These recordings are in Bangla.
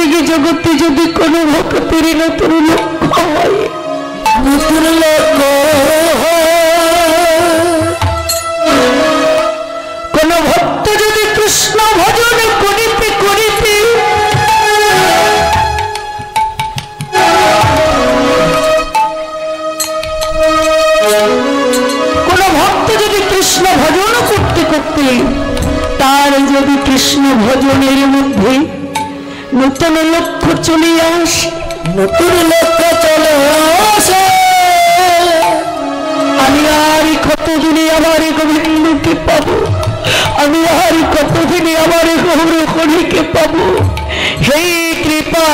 জগতে জগতে যদি কোনো ভক্তের নতুন লক্ষ্য হয়, নতুন লক্ষ্য কোন ভক্ত যদি কৃষ্ণ ভজন করিতে করিতে কোন ভক্ত যদি কৃষ্ণ ভজন করতে করতে তার যদি কৃষ্ণ ভজনের মধ্যে নতুন লক্ষ্য চলে আসে, নতুন লক্ষ্য চলে আসে, আমি আর কতদিনে আমার গোবিন্দকে পাবো, আমি আর কতদিনে আমার গৌর হরিকে পাবো, হে কৃপা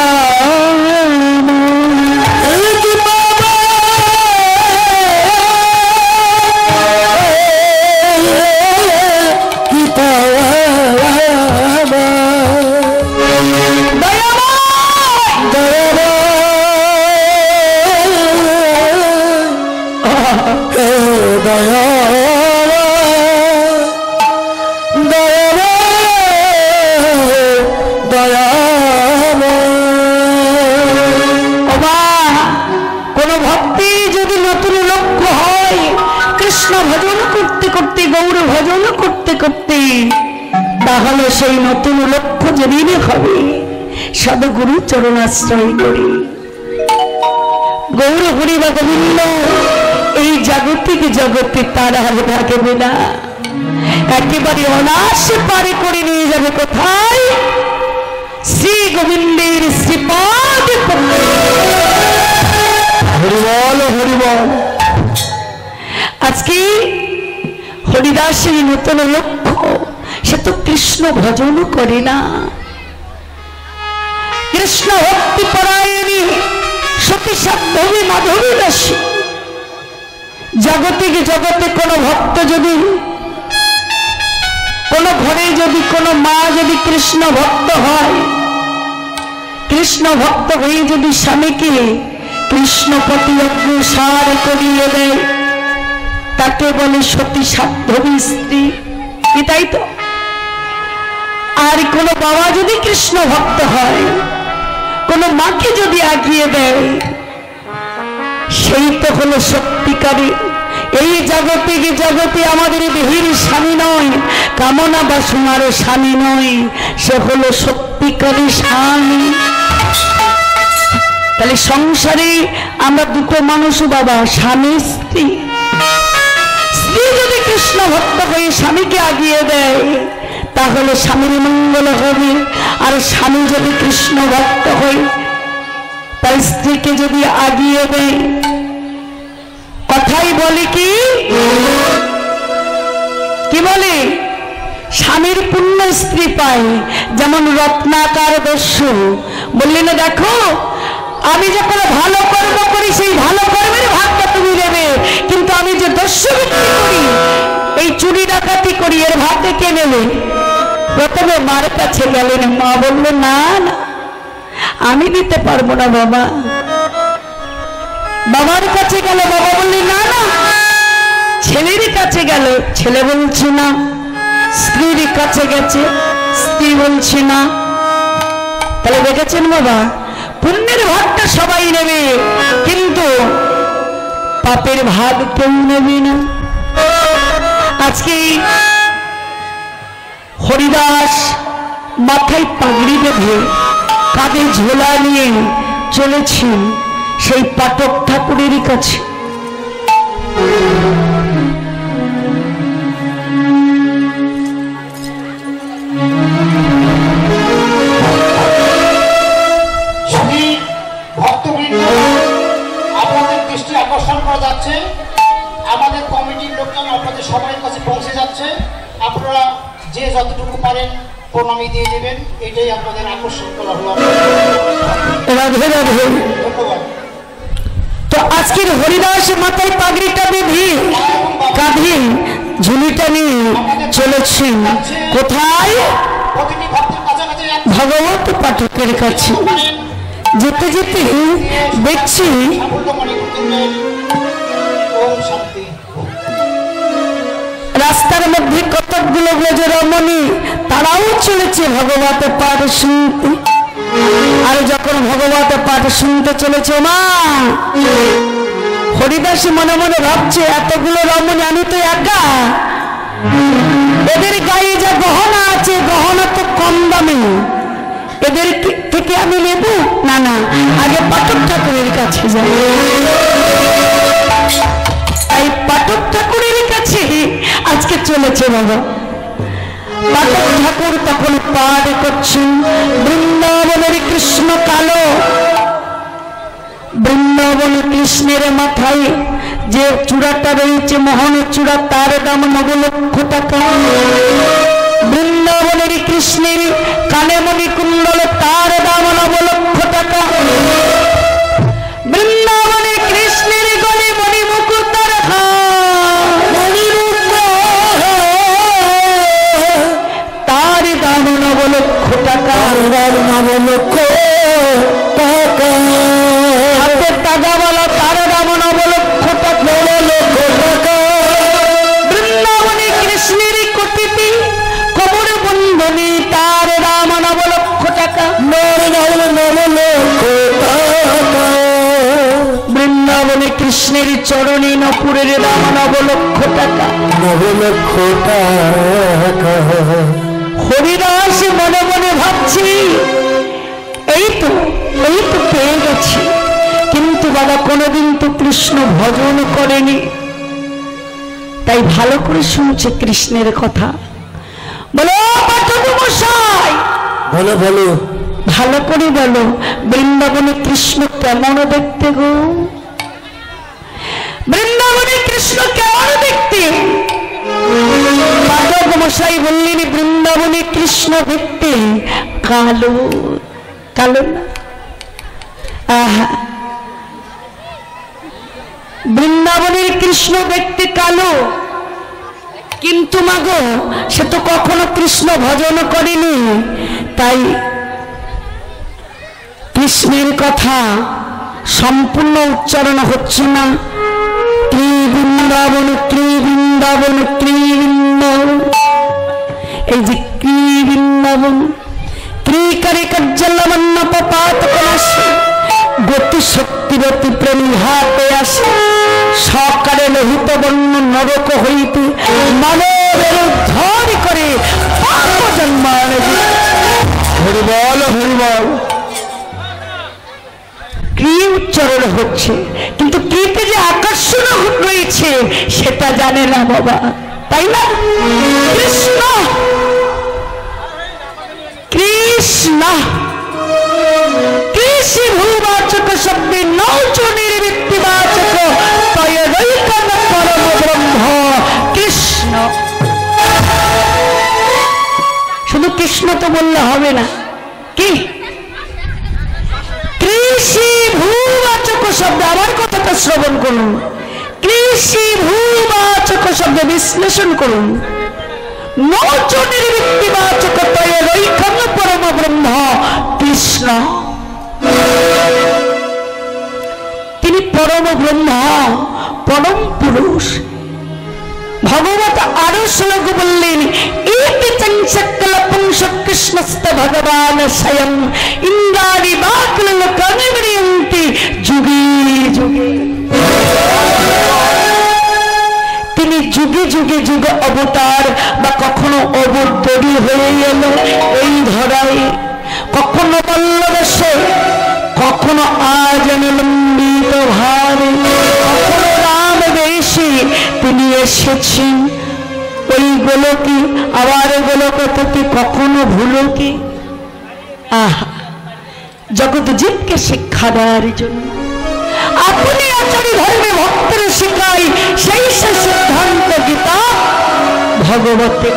তাহলে সেই নতুন লক্ষ্য যেদিন হবে সদগুরু চরণাশ্রয় করি গৌর হরি বা গোবিন্দ এই জাগতিক জগতে তারা থাকবে না, একেবারে অনায়াসে পারে করে নিয়ে যাবে কোথায়? শ্রী গোবিন্দের শ্রীপাদ হরিবল হরিবল। আজকে হরিদাসের নতুন লক্ষ্য, সে তো কৃষ্ণ ভজন করে না, কৃষ্ণ ভক্তি পরায়ণী সতী সাধ্বী মাধবী দাসী। জগতে জগতে কোনো ভক্ত যদি, কোন ঘরে যদি কোনো মা যদি কৃষ্ণ ভক্ত হয়, কৃষ্ণ ভক্ত হয়ে যদি স্বামীকে কৃষ্ণ প্রতি অগ্রসর করিয়ে দেয়, তাকে বলে সতী সাধ্বী স্ত্রী, এটাই তো। আর কোন বাবা যদি কৃষ্ণ ভক্ত হয়, কোন মাকে যদি আগিয়ে দেয়, সেই তো হলো সত্যিকারী এই জগতে জগতে আমাদের দেহের স্বামী নয়, কামনা বাসনার স্বামী নয়, সে হলো সত্যিকারী স্বামী। তাহলে সংসারে আমরা দুটো মানুষ বাবা, স্বামী স্ত্রী। স্ত্রী যদি কৃষ্ণ ভক্ত হয়ে স্বামীকে আগিয়ে দেয় তাহলে স্বামীর মঙ্গল হবে, আর স্বামী যদি কৃষ্ণ ভক্ত হয় তার স্ত্রীকে যদি আগিয়ে দেয়, কথাই বলে কি বলে? স্বামীর পুণ্য স্ত্রী পায়। যেমন রত্নাকার দস্যু বললেন, দেখো আমি যখন ভালো কর্ম করি সেই ভালো কর্মের ভাগটা তুমি নেবে, কিন্তু আমি যে দস্যুবৃত্তি করি, এই চুরি ডাকাতি করি, এর ভাগটা কে নেবে? প্রথমে মার কাছে গেলেন, মা বলল না না আমি দিতে পারবো না বাবা। বাবার কাছে গেল, বাবা বললেন না না। ছেলের কাছে গেল, ছেলে বলছে না। স্ত্রীর কাছে গেছে, স্ত্রী বলছে না। তাহলে দেখেছেন বাবা, পুণ্যের ভাগটা সবাই নেবে, কিন্তু পাপের ভাগ কেউ নেবে না। আজকে হরিদাস মাথায় পাগড়ি বেঁধে কাঁধে ঝোলা নিয়ে চলেছেন সেই পাঠক ঠাকুরের কাছে। আপনাদের দৃষ্টি আকর্ষণ করা যাচ্ছে, আমাদের কমিটির লোকজন আপনাদের সবার কাছে পৌঁছে যাচ্ছে, আপনারা যে যতটুকু পারেন প্রণামী দিয়ে দেবেন, এটাই আপনাদের আকর্ষণ করা হলো। ধন্যবাদ। তো আজকের হরিদাস মাথায় পাগড়িটা বেঁধে কাঁধে ঝুলিটা নিয়ে চলেছেন কোথায়? প্রতিটি ভক্তের কাছাকাছি ভগবত পাঠকের কাছে। যেতে যেতে দেখছি রাস্তার মধ্যে কতকগুলো ব্রজরমণী, তারাও চলেছে ভগবত পাঠ শুনতে। আর যখন ভগবত পাঠ শুনতে চলেছে মা, হরিদাসী মনে মনে ভাবছে এতগুলো রমণী আমি তো একা, এদের গায়ে যা গহনা আছে গহনা তো কম দামি, এদের থেকে আমি নেব না, না আগে পাঠক ঠাকুরের কাছে যাই। এই পাঠক ঠাকুরের কাছে আজকে চলেছে বাবা। পাঠক ঠাকুর তখন পাঠ করছেন বৃন্দাবনের কৃষ্ণ কালো। বৃন্দাবন কৃষ্ণের মাথায় যে চূড়াটা রয়েছে মোহনের চূড়া, তার দাম 9 লক্ষ টাকা। বৃন্দাবনের কৃষ্ণের কানে মণিকুণ্ডল, তার দাম 9 লক্ষ টাকা। বৃন্দাবনের কৃষ্ণের গলে মণিমুকুট, তার দাম 9 লক্ষ টাকা। 9 লক্ষ টাকা। হাতের টাকাওয়ালা, তার দাম 9 লক্ষ টাকা। বৃন্দাবনে কৃষ্ণের কোটিতে কবর বন্ধনী, তার দাম 9 লক্ষ টাকা। বৃন্দাবনে কৃষ্ণের চরণে নপুরের দাম 9 লক্ষ টাকা। 9 লক্ষ টাকা। হরিদাস মনে মনে ভাবছি এই তো পেয়ে গেছি, কিন্তু বাবা কোনোদিন তো কৃষ্ণ ভজন করেনি, তাই ভালো করে শুনছে কৃষ্ণের কথা। বলো পাঠক মশাই, বলো বলো, ভালো করে বলো, বৃন্দাবনে কৃষ্ণ কেমন দেখতে গো? বৃন্দাবনে কৃষ্ণ কেমন দেখতে? পাঠক মশাই বললেন বৃন্দাবনে কৃষ্ণ দেখতে কালো। কালো না? আহা, বৃন্দাবনের কৃষ্ণ দেখতে কালো, কিন্তু মাগো সে তো কখনো কৃষ্ণ ভজন করেনি, তাই কৃষ্ণের কথা সম্পূর্ণ উচ্চারণ হচ্ছে না। ত্রিবৃন্দাবন ত্রিবৃন্দাবন ত্রিবৃন্দাবন, এই যে ত্রিবৃন্দাবন, ত্রিকারে কার্যালবন্ন পাত আসে, গতি শক্তিবতী প্রেমী হাতে আসে, সকালে লোহিত বর্ণ নরক হইতে মানবের উদ্ধার করে পাপ জন্মায়। হরিবল হরিবল। কি উচ্চারণ হচ্ছে, কিন্তু কিতে যে আকর্ষণ রয়েছে সেটা জানে না বাবা, তাই না? কৃষ্ণ কৃষ্ণ কৃষি ভূবাচক শব্দে নৌচ নির্বৃত্তিবাচক তয়ৈকন পরম ব্রহ্ম কৃষ্ণ। শুধু কৃষ্ণ তো বললে হবে না, কি কৃষি ভূবাচক শব্দ, আমার কথাটা শ্রবণ করুন, কৃষি ভূবাচক শব্দ বিশ্লেষণ করুন। নৌচ নির্বৃত্তিবাচক তয়ৈকন পরম ব্রহ্ম কৃষ্ণ। তিনি পরম ব্রহ্ম, পরম পুরুষ। ভগবত আরো শ্লোক বললেন, ইতি চঞ্চক্কল পুংস কৃষ্ণস্ত ভগবান স্বয়ং ইন্দ্রাণি বাকল কর্ণমৃয়ন্তি যুগে যুগে। তিনি যুগে যুগে যুগ অবতার বা কখনো অবতরী হয়ে এল এই ধরায়, কখনো বল্লবেশে, কখনো আজনলম্বিত ভাবে, কখনো রাম বেশে তিনি এসেছেন ওই গোলকে, আবার গোলক থেকে কখনো ভুলকে। আহা, জগৎ জীবকে শিক্ষা দেওয়ার জন্য আপনি আচার্য ধর্মে ভক্তের শিখাই, সেই সিদ্ধান্ত গীতা ভগবতে।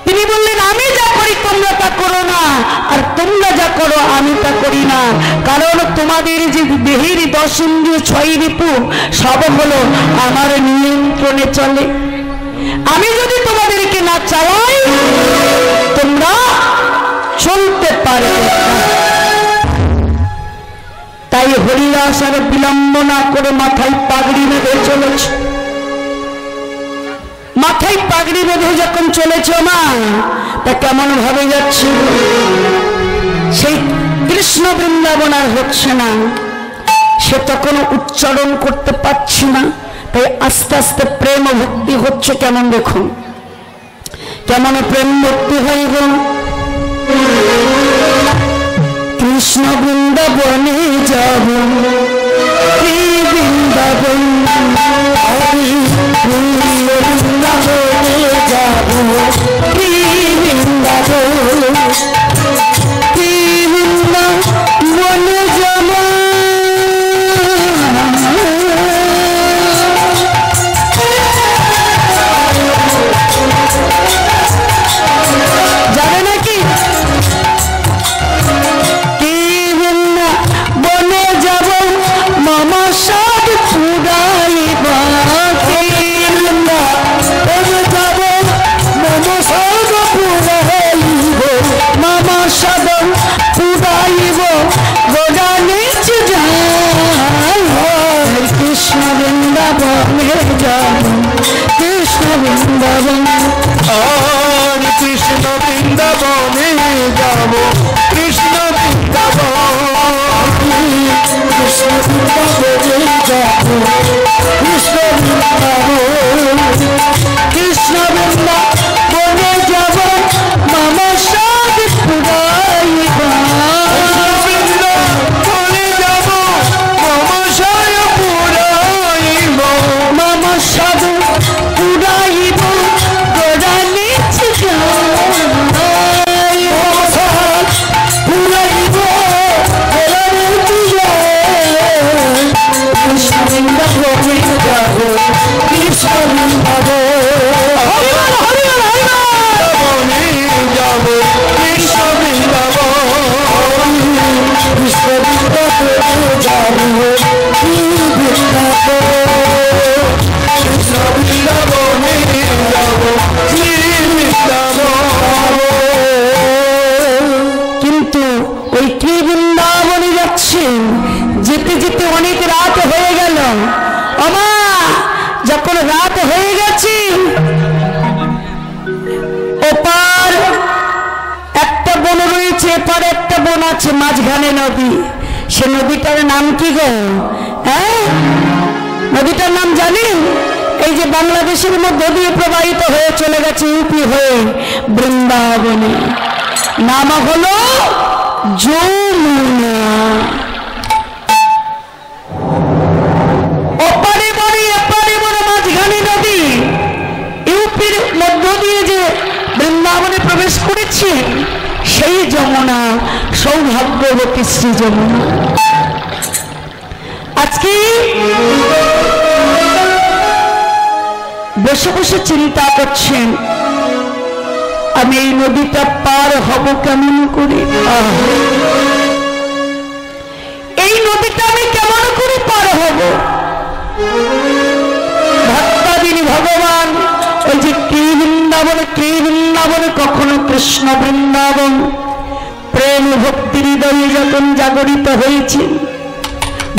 তিনি বললেন আমি যা করি তোমরা তা করো না, আর তোমরা যা করো আমি তা করি না, কারণ তোমাদের যে দেহের 10 ইন্দ্রিয় 6 রিপু সব হলো আমার নিয়ন্ত্রণে চলে। আমি যদি তোমাদেরকে না চালাই তোমরা চলতে পারবে না। তাই হরিদাস আর বিলম্ব না করে মাথায় পাগড়ি বেঁধে চলেছে। মাথায় পাগড়ি বেঁধে যখন চলেছ মা, তা কেমন ভাবে যাচ্ছে, সেই কৃষ্ণ বৃন্দাবন আর হচ্ছে না, সে তখন উচ্চারণ করতে পারছি না, তাই আস্তে আস্তে প্রেম ভক্তি হচ্ছে। কেমন দেখুন, কেমন প্রেম ভক্তি হয়ে গেল। কৃষ্ণ বৃন্দাবনে যাব, কি বৃন্দাবন, বৃন্দাবনে যাব, কি বৃন্দাবন, কি বৃন্দাবনে যাব। যাবে নাকি? কি বৃন্দাবনে যাব, মামা সাদ পুরাইবা, কি বৃন্দাবনে যাব, মামা সাদ পুরাইব, মামা সাদ পুরাইব, গোড়া নিচে যাই। কৃষ্ণ বৃন্দাবনে যাব, কৃষ্ণ বৃন্দাবন, আর কৃষ্ণ বৃন্দাবনে যাব, কৃষ্ণ বৃন্দাবন, কৃষ্ণ বৃন্দাবনে যাব, কৃষ্ণ বৃন্দাবন, কৃষ্ণ বৃন্দাবনে যাব, মামা সাদ পুরাইবা, বৃন্দাবনে যাব, মামা সায় পুরাইব, মামা সাদ পুরাইব, গোড়া নিচে যাই। পুরাইব, গোড়া নিচে যাই। কৃষ্ণ বৃন্দাবনে যাব, কৃষ্ণ বৃন্দাবন, বৃন্দাবনে যাব, কৃষ্ণ বৃন্দাবন, কৃষ্ণ বৃন্দাবনে যাব, কি বৃন্দাবন, কৃষ্ণ বৃন্দাবনে যাব, শ্রী বৃন্দাবন। কিন্তু ওই কি বৃন্দাবনে যাচ্ছেন, যেতে যেতে অনেক রাত হয়ে গেল। আমা যখন রাত হয়ে গেছে, ওপার একটা বন রয়েছে, এপার একটা বন আছে, মাঝখানে নদী। সে নদীটার নাম কি গো? হ্যাঁ, নদীটার নাম জানেন? এই যে বাংলাদেশের মধ্য দিয়ে প্রবাহিত হয়ে চলে গেছে ইউপি হয়ে বৃন্দাবনে, নাম হলো যমুনা। ওপারে বনে এপারে বনে মাঝখানে নদী, ইউপির মধ্য দিয়ে যে বৃন্দাবনে প্রবেশ করেছে সেই যমুনা, সৌভাগ্যবতী শ্রী যমুনা। আজকে বসে বসে চিন্তা করছেন, আমি এই নদীটা পার হব কেমন করে, এই নদীটা আমি কেমন করে পার হব। ভক্তাদিনী ভগবান ওই যে কি বৃন্দাবনে কখনো কৃষ্ণ বৃন্দাবন, প্রেম ভক্তির হৃদয়ে যখন জাগরিত হয়েছে,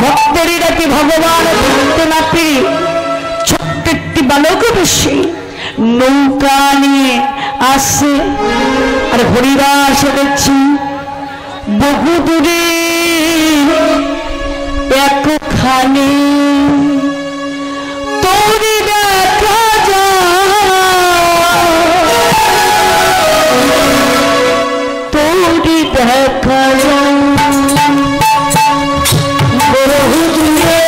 ভক্তের ডাকে ভগবান ভক্ত না পেয়ে ছোট্ট একটি বালক বেশি নৌকা নিয়ে আসে, আর হরিদাস দেখছি বহু দূরে একখানে তোরি দেখা যায়, তোরি দেখা যায় বহু দূরে।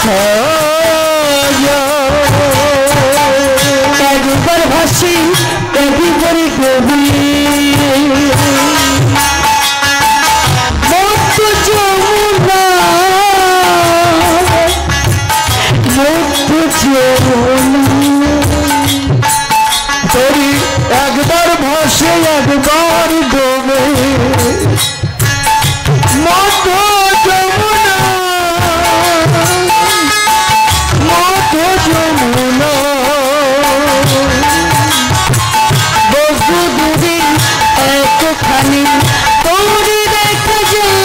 দেখা একবার ভাসি একবারে গভীর মুক্ত যমুনা মুক্ত যমুনা তোরি একবার ভাসে একবার ডোবে মত যমুনা মত যমুনা বহু দূরে একখানি তোরে দেখা যায়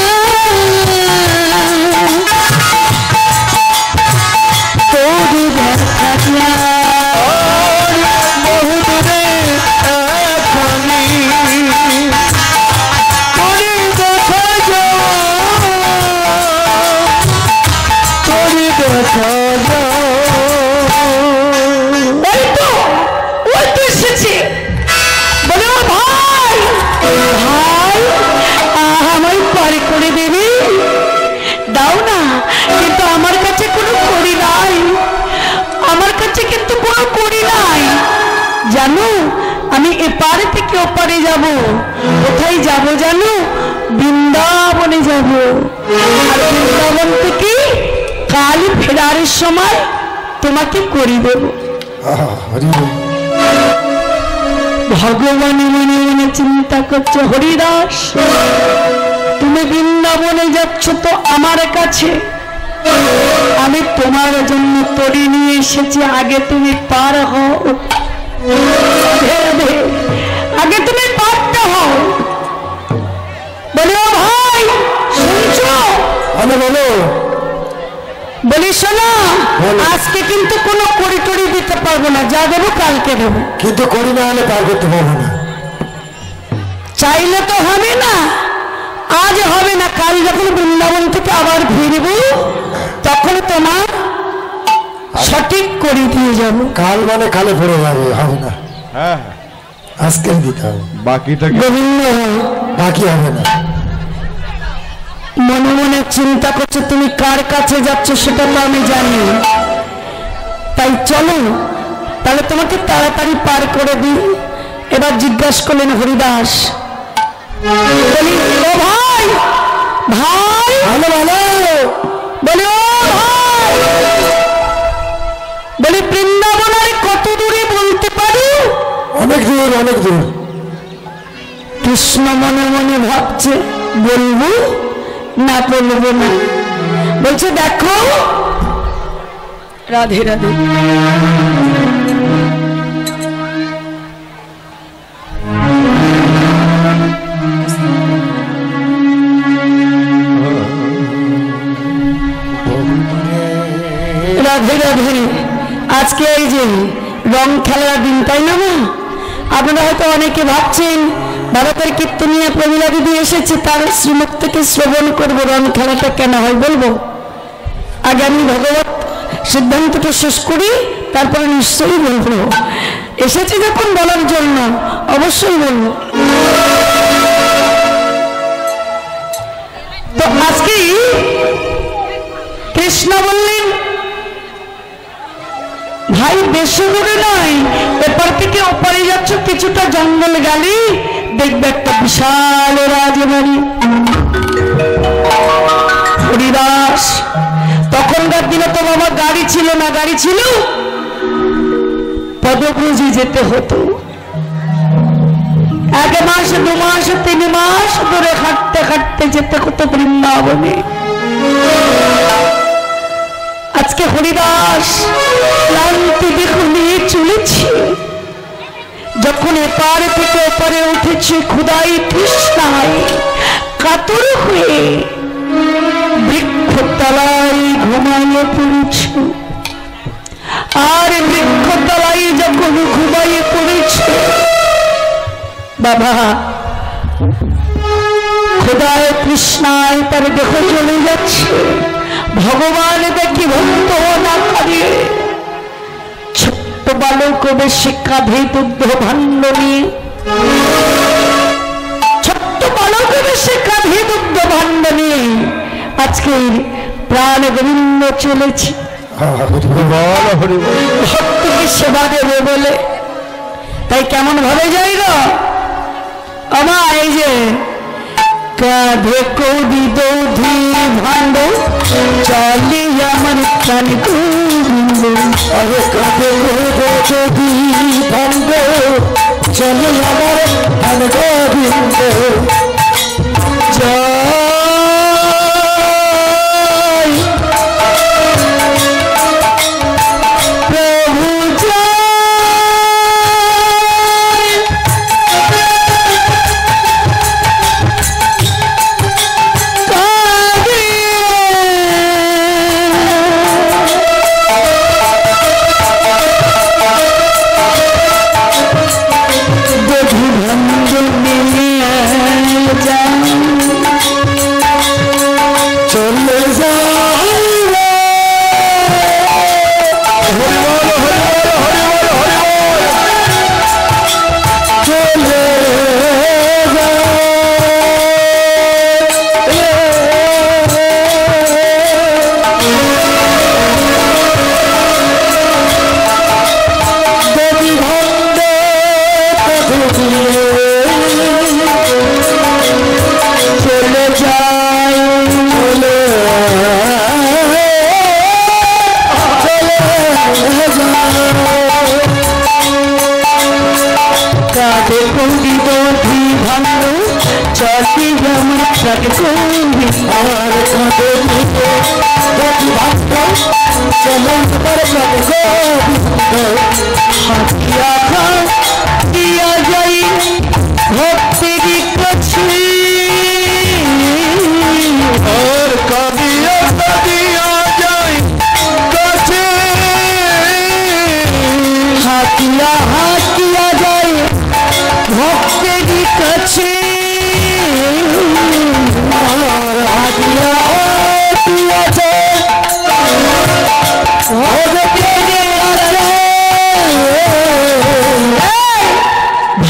তোরে দেখা যায় বহু দূরে এখানি তোরি দেখা তোরি দেখা ওই তো এসেছে বলে ও ভাই ভাই আমায় পারে করে দেবে দাও না কিন্তু আমার কাছে কোনো করি নাই আমার কাছে কিন্তু কোনো করি নাই জানো আমি এপারে থেকে ওপারে যাব কোথায় যাব জানো বৃন্দাবনে যাব আর বৃন্দাবন থেকে কাল ফেরার সময় তোমাকে করি দেব ভগবান মনে মনে চিন্তা করছে হরিদাস তুমি বৃন্দাবনে যাচ্ছ তো আমার কাছে আমি তোমার জন্য তরি নিয়ে এসেছি আগে তুমি পার হও আগে তুমি পারটা হও বলে ও ভাই শুনছো বলো বলি শোনো আজকে কিন্তু কোনো করি টরি দিতে পারবো না যা দেবো কালকে দেবো কিন্তু করি না হলে পার করতে পারবো না চাইলে তো হবে না আজ হবে না কাল যখন বৃন্দাবন থেকে আবার ফিরবো তখন তোমার সঠিক করে দিয়ে যাবো কাল মানে কালে পড়ে যাবে হবে না আজকে দিতে হবে বাকিটা গোবিন্দ বাকি হবে না মনে মনে চিন্তা করছো তুমি কার কাছে যাচ্ছ সেটা তো আমি জানি তাই চলো তাহলে তোমাকে তাড়াতাড়ি পার করে দিই এবার জিজ্ঞাসা করলেন হরিদাস বলি ও ভাই ভাই ভালো ভালো বলি ও ভাই বলি বৃন্দাবন আর কত দূরে বলতে পারো অনেক দূর অনেক দূর কৃষ্ণ মনে মনে ভাবছে বলবো না বলবো না বলছে দেখো রাধে রাধে রাধে রাধে আজকে এই যে রং খেলার দিন তাই না মা আপনারা হয়তো অনেকে ভাবছেন ভারতের কীর্তনিয়া প্রমীলা দিদি এসেছে তার শ্রীমুখ থেকে শ্রবণ করবো রং খেলাটা কেন হয় বলবো আগে আমি ভগবত সিদ্ধান্তটা শেষ করি তারপরে নিশ্চয়ই বলবো এসেছে যখন বলার জন্য অবশ্যই বলবো তো আজকে কৃষ্ণ বললেন ভাই বেশি দূরে নয় এপার থেকে ওপারে যাচ্ছ কিছুটা জঙ্গল গেলে দেখবে একটা বিশাল রাজবাড়ি হরিদাস তখনকার দিনে তো বাবা গাড়ি ছিল না গাড়ি ছিল পদব্রজে যেতে হতো 1 মাস 2 মাস 3 মাস ধরে হাঁটতে হাঁটতে যেতে হতো বৃন্দাবনে আজকে হরিদাস ক্লান্তি দেহ নিয়ে চলেছে যখন এপার থেকে ওপারে উঠেছে ক্ষুধাই তৃষ্ণায় কাতর হয়ে বৃক্ষতলায় ঘুমাইয়ে পড়েছে আর বৃক্ষতলায় যখন ঘুমাইয়ে পড়েছে বাবা ক্ষুধায় তৃষ্ণায় তার দেহ চলে যাচ্ছে ভগবান দেখি ভক্ত না করে ছোট্ট বালক বেশি কাঁধে দুগ্ধ ভাণ্ড নিয়ে ছোট্ট বালক বেশি কাঁধে দুগ্ধ ভাণ্ড নিয়ে আজকের প্রাণ গোবিন্দ চলেছে ভক্তকে সেবা দেবে বলে, তাই কেমন ভাবে যাই গো আমার এই যে কাঁধে কবি দৌধি ভাণ্ড চলে আমার প্রাণ গোবিন্দ, আরে কাঁধে কবি ভাণ্ড চলে আমার প্রাণ গোবিন্দ।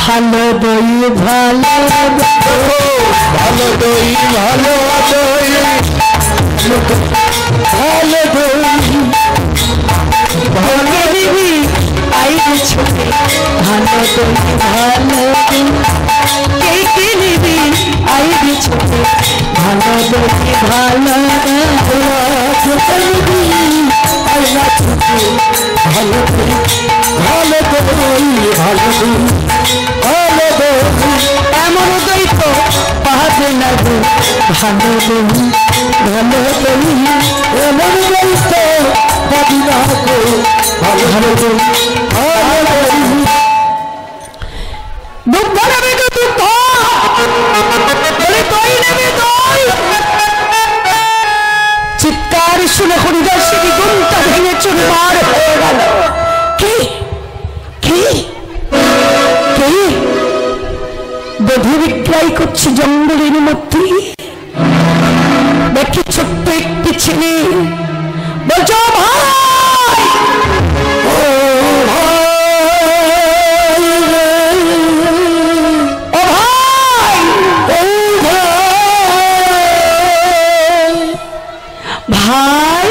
ভালো দই ভালো ভালো দই ভালো দই ভালো দই ভালো দিবি আইবে ছোটে ভালো দই ভালো কে কে নিবি আইবে ছোটে ভালো দই ভালো নিবি আইনা ছোটে ভালো দই ভালো দই ভালো দই ভালো দই এমন দই তো পাবে না গো ভালো দই ভালো দই এমন দই তো পাবি না গো ভালো দই ভালো দই। দুঃখ নেবে তো দুঃখ দই নেবে দই। চিৎকার শুনে হরিদাসের ঘুমটা ভেঙে চুরমার হয়ে গেল। কে কে কে বধূ বিক্রয় করছে জঙ্গলের মধ্যে। দেখি ছোট্ট একটি ছেলে বলছো ভাই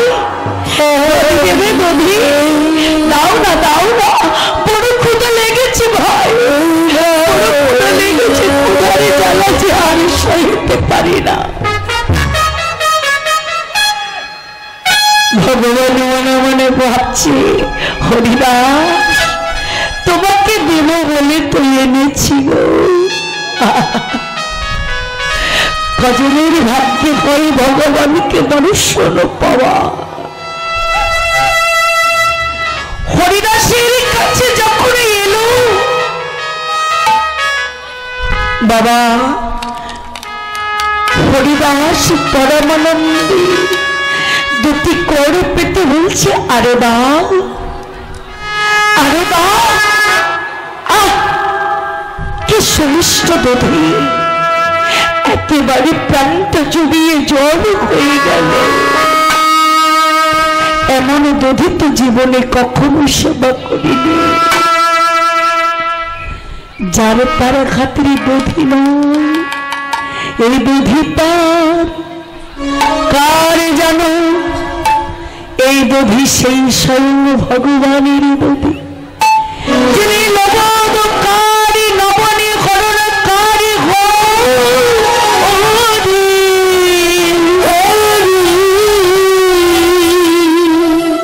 ভাই দেবে দধি দাও না দাও না বড় ক্ষুধা লেগেছে ভাই বড় ক্ষুধা লেগেছে ক্ষুধারে জ্বালা যে আর সইতে পারি না। ভগবান মনে মনে ভাবছি হরিদাস তোমাকে দেব বলে তো এনেছি গো। কজনের ভাগ্যে হয় ভগবানকে দর্শন পাওয়া। হরিদাসের কাছে যখন এলো বাবা হরিদাস পরমানন্দে দুটি কর পেতে বলছে আরে দাও আরে দাও। আহ কি সুমিষ্ট দধি একেবারে প্রাণটা জুড়িয়ে জল হয়ে গেল। এমন দধি তো জীবনে কখনো সেবা করিনি। যার তার খাতিরে দধি নয় এই দধি তার কার জানো এই দধি সেই স্বয়ং ভগবানের দধি, যিনি লবণকারী নবনীকরণকারী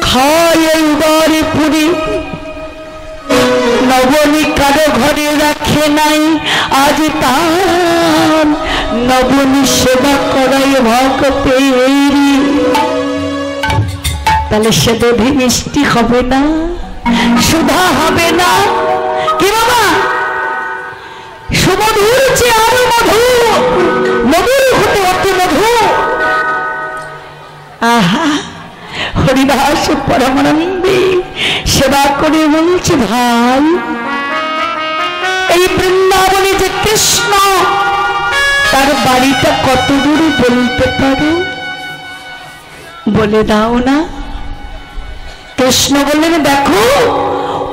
খায় এবারে পুরি নবনী কারো ঘরে রাখে নাই, আজ তার নবনী সেবা করাই ভক্তেরি। তাহলে সে দধি মিষ্টি হবে না, সুধা হবে না কি বাবা? সুমধুর চেয়ে আরো মধু, মধুর হতে অতি মধু। আহা, হরিদাস পরমানন্দে সেবা করে বলছে, ভাই এই বৃন্দাবনে যে কৃষ্ণ, তার বাড়িটা কত দূরে বলতে পারো? বলে দাও না। কৃষ্ণ বললেন, দেখো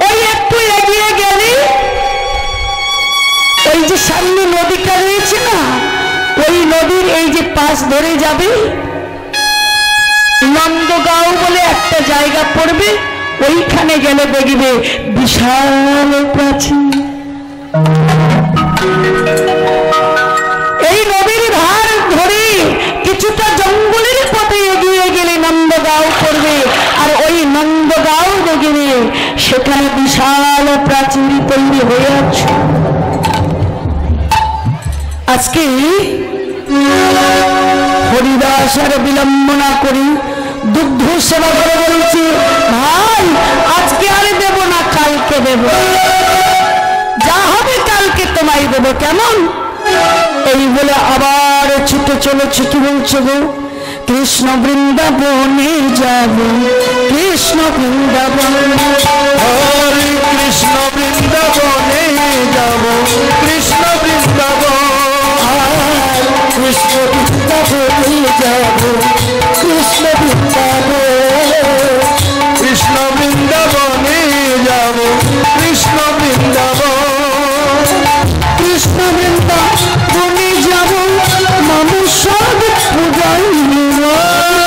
ওই একটু এগিয়ে গেলে ওই যে সামনে নদীটা রয়েছে না, ওই নদীর এই যে পাশ ধরে যাবে, নন্দগাঁও বলে একটা জায়গা পড়বে, ওইখানে গেলে দেখবে বিশাল প্রাচীর। এই নদীর ধার ধরে কিছুটা জঙ্গলের পথে এগিয়ে গেলে নন্দগাঁও পড়বে, আর ওই নন্দগাঁও দেখবে সেখানে বিশাল প্রাচীর তৈরি হয়ে আছে। আজকে হরিদাস আর বিলম্ব না করি দুগ্ধ সেবা করে বলছি, ভাই আজকে আর দেব না, কালকে দেব, যা হবে কালকে তোমায় দেব, কেমন? এই বলে আবার ছুটে চলেছে। কি বলছো গো? কৃষ্ণ বৃন্দাবনে যাব, কৃষ্ণ বৃন্দাবন, হরে কৃষ্ণ বৃন্দাবনে যাব, কৃষ্ণ বৃন্দাবন, কৃষ্ণ বৃন্দাবনে যাব, কৃষ্ণ বৃন্দাবন, কৃষ্ণ বৃন্দাবনে যাব, কৃষ্ণ বৃন্দাবন, কৃষ্ণ বৃন্দাবনে যাব, মম সব পূজাইব,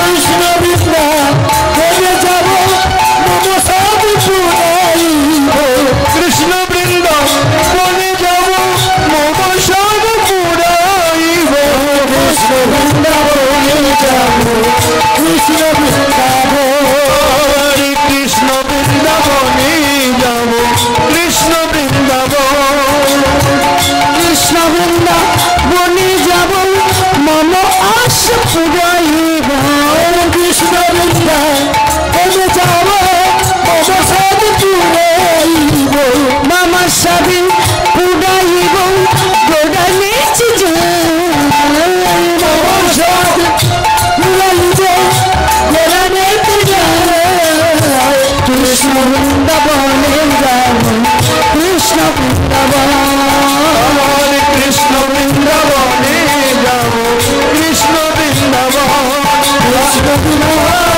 কৃষ্ণ বৃন্দাবনে যাব, মম সব পুরাইব, কৃষ্ণ বৃন্দাবনে যাব, মম সব পুরাইব, কৃষ্ণ বৃন্দাবনে যাব, কৃষ্ণ বৃন্দাবন, হরে কৃষ্ণ বৃন্দাবনে যাব, কৃষ্ণ বৃন্দাবন, কৃষ্ণ বৃন্দাবনে যাব, মম আশ পূজাইব, কৃষ্ণ বৃন্দাবনে যাব, মম সব পুরাইব, মম সব পূজাইব, গোড়ালেছি মম সব পুরাইব, গোড়ালেছি কৃষ্ণ বৃন্দাবনে যাব, কৃষ্ণ বৃন্দাবন, হরে কৃষ্ণ বৃন্দাবনে যাব, কৃষ্ণ বৃন্দাবন, কৃষ্ণ বৃন্দাবন।